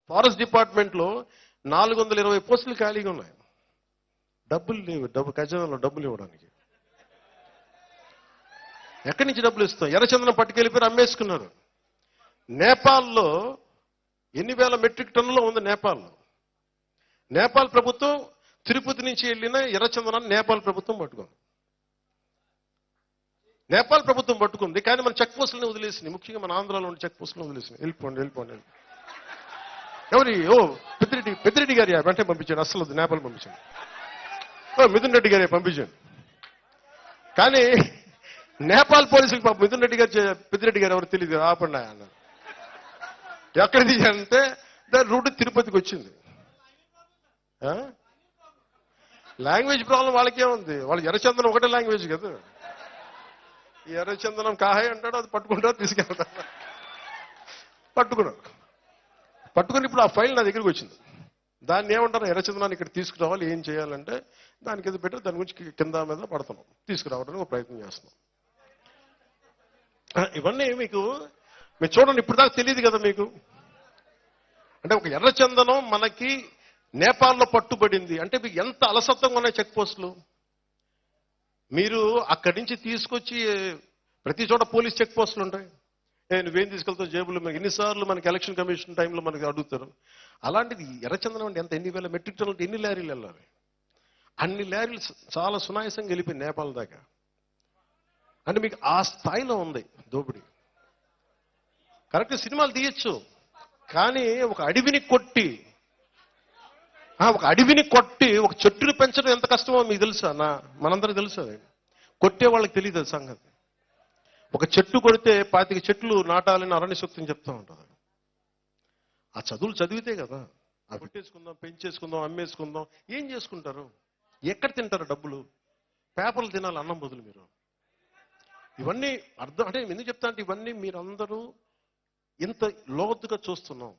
Forest డిపార్ట్మెంట్లో 420 పోస్టులు ఖాళీగా ఉన్నాయి. డబ్బులు లేవు, ఖజానాలో డబ్బులు ఇవ్వడానికి. ఎక్కడి నుంచి డబ్బులు ఇస్తాం? ఎర్రచందనం పట్టుకెళ్ళిపోయి అమ్మేసుకున్నారు. నేపాల్లో ఎన్ని వేల మెట్రిక్ టన్నులో ఉంది నేపాల్లో. నేపాల్ ప్రభుత్వం తిరుపతి నుంచి వెళ్ళిన ఎర్రచందనాన్ని నేపాల్ ప్రభుత్వం పట్టుకుంది. నేపాల్ ప్రభుత్వం పట్టుకుంది, కానీ మన చెక్ పోస్టులను వదిలేసింది. ముఖ్యంగా మన ఆంధ్రాలో ఉన్న చెక్ పోస్టులను వదిలేసింది. వెళ్ళిపోండి. పెద్దిరెడ్డి గారి వెంటనే పంపించాడు. అసలు నేపాల్ పంపించాడు. మిథున్ రెడ్డి గారి పంపించాడు. కానీ నేపాల్ పోలీసులకు పాప మిథున్ రెడ్డి గారు పెద్దిరెడ్డి గారు ఎవరు తెలియదు. ఆపండి అన్నారు. ఎక్కడ తీయాలంటే దాని రూట్ తిరుపతికి వచ్చింది. లాంగ్వేజ్ ప్రాబ్లం వాళ్ళకే ఉంది. వాళ్ళకి ఎర్రచందనం ఒకటే లాంగ్వేజ్ కదా. ఈ ఎర్రచందనం కాహాయ్ అంటాడు, అది పట్టుకుంటాడు, తీసుకెళ్తాడు. పట్టుకుని ఇప్పుడు ఆ ఫైల్ నా దగ్గరికి వచ్చింది. దాన్ని ఏమంటారు, ఎర్రచందనాన్ని ఇక్కడ తీసుకురావాలి, ఏం చేయాలంటే దానికి ఏదో పెట్టి దాని గురించి కింద మీద పడుతున్నాం, తీసుకురావడానికి ఒక ప్రయత్నం చేస్తున్నాం. ఇవన్నీ మీరు చూడండి, ఇప్పుడు దాకా తెలియదు కదా మీకు. అంటే ఒక ఎర్రచందనం మనకి నేపాల్లో పట్టుబడింది అంటే మీకు ఎంత అలసత్వంగా ఉన్నాయి చెక్ పోస్టులు. మీరు అక్కడి నుంచి తీసుకొచ్చి ప్రతి చోట పోలీస్ చెక్ పోస్టులు ఉంటాయి. నువ్వేం తీసుకెళ్తావు జేబులు, మనకి ఎన్నిసార్లు మనకి ఎలక్షన్ కమిషన్ టైంలో మనకి అడుగుతారు. అలాంటిది ఎర్రచందనం అంటే ఎన్ని వేల మెట్రిక్ టన్నులు, ఎన్ని లారీలు వెళ్ళాలి. అన్ని లారీలు చాలా సునాయాసంగా వెళ్ళిపోయి నేపాల్ దాకా. అంటే మీకు ఆ స్థాయిలో ఉంది దోపిడీ. కరెక్ట్, సినిమాలు తీయచ్చు, కానీ ఒక అడవిని కొట్టి ఒక చెట్టుని పెంచడం ఎంత కష్టమో మీకు తెలుసా? మనందరికి తెలుసు. అది కొట్టే వాళ్ళకి తెలియదు అది సంగతి. ఒక చెట్టు కొడితే 25 చెట్లు నాటాలని అరణ్య సూక్తం చెప్తూ ఉంటుంది. ఆ చదువులు చదివితే కదా. ఆ కొట్టేసుకుందాం, పెంచేసుకుందాం, అమ్మేసుకుందాం, ఏం చేసుకుంటారు? ఎక్కడ తింటారు డబ్బులు? పేపర్లు తినాలి అన్నం బదులు. మీరు ఇవన్నీ అర్థం అంటే ఎందుకు చెప్తా అంటే ఇవన్నీ మీరందరూ ఇంత లోతుగా చూస్తున్నాం.